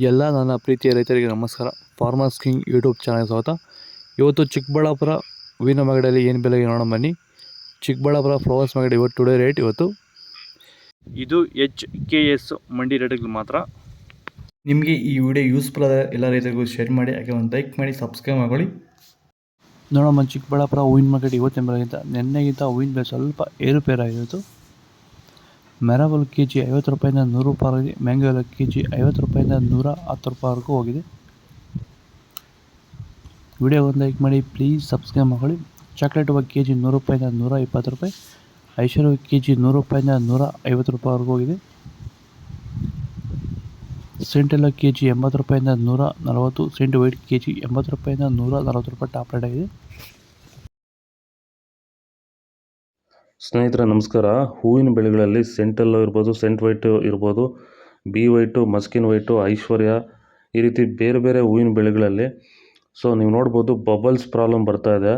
ಎಲ್ಲ ನನ್ನ ಪ್ರೀತಿಯ ರೈತರಿಗೆ ನಮಸ್ಕಾರ. ಫಾರ್ಮರ್ಸ್ ಕಿಂಗ್ ಯೂಟ್ಯೂಬ್ ಚಾನಲ್ ಸ್ವಾಗತ. ಇವತ್ತು ಚಿಕ್ಕಬಳ್ಳಾಪುರ ಹೂವಿನ ಮಾರ್ಕೆಟಲ್ಲಿ ಏನು ಬೆಲೆಗೆ ನೋಡೋಣ ಬನ್ನಿ. ಚಿಕ್ಕಬಳ್ಳಾಪುರ ಫ್ಲವರ್ಸ್ ಮಾರ್ಕೆಟ್ ಇವತ್ತು ಟುಡೇ ರೇಟ್ ಇವತ್ತು ಇದು HKS ಮಂಡಿ ರೇಟ್ಗಳು ಮಾತ್ರ. ನಿಮಗೆ ಈ ವಿಡಿಯೋ ಯೂಸ್ಫುಲ್ ಆದ ಎಲ್ಲ ರೈತರಿಗೂ ಶೇರ್ ಮಾಡಿ, ಹಾಗೆ ಒಂದು ಲೈಕ್ ಮಾಡಿ, ಸಬ್ಸ್ಕ್ರೈಬ್ ಮಾಡ್ಕೊಳ್ಳಿ. ನೋಡೋಣ, ಚಿಕ್ಕಬಳ್ಳಾಪುರ ಹೂವಿನ ಮಾರ್ಕೆಟ್ ಇವತ್ತಿನ ಬೆಲೆಗಿಂತ ನಿನ್ನೆಗಿಂತ ಹೂವಿನ ಬೆಲೆ ಸ್ವಲ್ಪ ಏರುಪೇರಾಗಿತ್ತು. ಮೆರವಲ್ KG 50 ರೂಪಾಯಿಂದ 100 ರೂಪಾಯಿ ಆಗಿದೆ. ಮ್ಯಾಂಗೋ ಎಲ್ಲ KG 50 ರೂಪಾಯಿಂದ 110 ರೂಪಾಯಿವರೆಗೂ ಹೋಗಿದೆ. ವಿಡಿಯೋ ಒಂದು ಲೈಕ್ ಮಾಡಿ, ಪ್ಲೀಸ್ ಸಬ್ಸ್ಕ್ರೈಬ್ ಮಾಡ್ಕೊಳ್ಳಿ. ಚಾಕ್ಲೇಟ್ ಹೂವು KG 100 ರೂಪಾಯಿಂದ 120 ರೂಪಾಯಿ. ಐಶ್ವರ್ಯ KG 100 ರೂಪಾಯಿಂದ 150 ರೂಪಾಯಿವರೆಗೂ ಹೋಗಿದೆ. ಸೆಂಟ್ ಎಲ್ಲ KG 80 ರೂಪಾಯಿಂದ 140. ಸೆಂಟ್ ವೈಟ್ KG 80 ರೂಪಾಯಿಂದ 140 ರೂಪಾಯಿ ಟಾಪ್ ರೇಟ್ ಆಗಿದೆ. ಸ್ನೇಹಿತರೆ ನಮಸ್ಕಾರ. ಹೂವಿನ ಬೆಳೆಗಳಲ್ಲಿ ಸೆಂಟೆಲ್ಲೋ ಇರ್ಬೋದು, ಸೆಂಟ್ ವೈಟು ಇರ್ಬೋದು, ಬಿ ವೈಟು, ಮಸ್ಕಿನ್ ವೈಟು, ಐಶ್ವರ್ಯ, ಈ ರೀತಿ ಬೇರೆ ಬೇರೆ ಹೂವಿನ ಬೆಳೆಗಳಲ್ಲಿ ನೀವು ನೋಡ್ಬೋದು ಬಬಲ್ಸ್ ಪ್ರಾಬ್ಲಮ್ ಬರ್ತಾ ಇದೆ.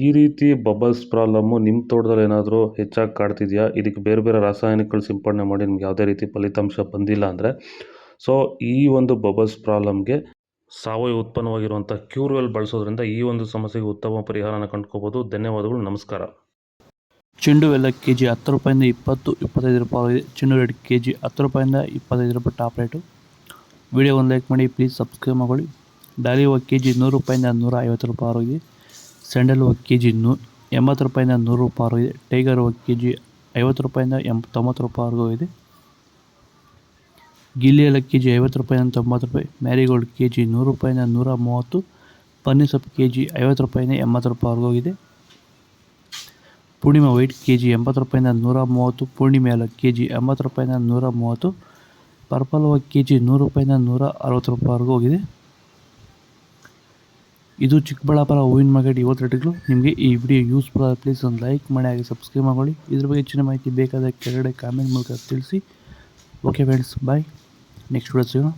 ಈ ರೀತಿ ಬಬಲ್ಸ್ ಪ್ರಾಬ್ಲಮ್ಮು ನಿಮ್ಮ ತೋಟದಲ್ಲಿ ಏನಾದರೂ ಹೆಚ್ಚಾಗಿ ಕಾಡ್ತಿದೆಯಾ, ಇದಕ್ಕೆ ಬೇರೆ ಬೇರೆ ರಾಸಾಯನಿಕಗಳು ಸಿಂಪಡಣೆ ಮಾಡಿ ನಿಮ್ಗೆ ಯಾವುದೇ ರೀತಿ ಫಲಿತಾಂಶ ಬಂದಿಲ್ಲ ಅಂದರೆ ಈ ಒಂದು ಬಬಲ್ಸ್ ಪ್ರಾಬ್ಲಮ್ಗೆ ಸಾವಯವ ಉತ್ಪನ್ನವಾಗಿರುವಂಥ ಕ್ಯೂರ್ವೆಲ್ ಬಳಸೋದ್ರಿಂದ ಈ ಒಂದು ಸಮಸ್ಯೆಗೆ ಉತ್ತಮ ಪರಿಹಾರನ ಕಂಡುಕೋಬೋದು. ಧನ್ಯವಾದಗಳು, ನಮಸ್ಕಾರ. ಚೆಂಡು ಎಲ್ಲ KG 10 ರೂಪಾಯಿಂದ 20-25 ರೂಪಾಯಿ ಆಗಿದೆ. ಚೆಂಡು ರೇಟ್ KG 10 ರೂಪಾಯಿಂದ 25 ರೂಪಾಯಿ ಟಾಪ್ ರೇಟು. ವಿಡಿಯೋ ಒಂದು ಲೈಕ್ ಮಾಡಿ, ಪ್ಲೀಸ್ ಸಬ್ಸ್ಕ್ರೈಬ್ ಮಾಡ್ಕೊಳ್ಳಿ. ಡಾಲಿ ಹೂವು KG 100 ರೂಪಾಯಿಂದ 150 ರೂಪಾಯಿ ಆಗಿದೆ. ಸ್ಯಾಂಡಲ್ ಹೂವು KG 80 ರೂಪಾಯಿಂದ 100 ರೂಪಾಯಿ ಆಗಿದೆ. ಟೈಗರ್ ಹೂವು KG 50 ರೂಪಾಯಿಂದ 90 ರೂಪಾಯಿವರೆಗೂ ಇದೆ. ಗಿಲ್ಲಿ ಎಲ್ಲ KG 50 ರೂಪಾಯಿಂದ 90 ರೂಪಾಯಿ. ಮ್ಯಾರಿಗೋಲ್ಡ್ KG 100 ರೂಪಾಯಿಂದ 130. ಪನ್ನೀರ್ ಸೊಪ್ಪು KG 50 ರೂಪಾಯಿಂದ 80 ರೂಪಾಯಿವರೆಗೂ ಇದೆ. ಪೂರ್ಣಿಮಾ ವೈಟ್ KG 80 ರೂಪಾಯಿಂದ 130. ಪೂರ್ಣಿಮೆ ಎಲ್ಲ KG 80 ರೂಪಾಯಿಂದ 130. ಪರ್ಪಲ್ ಹೂವು KG 100 ರೂಪಾಯಿಂದ 160 ರೂಪಾಯಿವರೆಗೂ ಹೋಗಿದೆ. ಇದು ಚಿಕ್ಕಬಳ್ಳಾಪುರ ಹೂವಿನ ಮಾರ್ಕೆಟ್ ಇವತ್ತು ರೇಟ್ಗಳು. ನಿಮಗೆ ಈ ವಿಡಿಯೋ ಯೂಸ್ಫುಲ್ ಆದ ಪ್ಲೀಸ್ ಒಂದು ಲೈಕ್ ಮಾಡಿ, ಹಾಗೆ ಸಬ್ಸ್ಕ್ರೈಬ್ ಮಾಡ್ಕೊಳ್ಳಿ. ಇದ್ರ ಬಗ್ಗೆ ಹೆಚ್ಚಿನ ಮಾಹಿತಿ ಬೇಕಾದ ಕೆಳಗಡೆ ಕಾಮೆಂಟ್ ಮೂಲಕ ತಿಳಿಸಿ. ಓಕೆ ಫ್ರೆಂಡ್ಸ್, ಬಾಯ್. ನೆಕ್ಸ್ಟ್ ವಿಡಿಯೋ ಸಿಗೋಣ.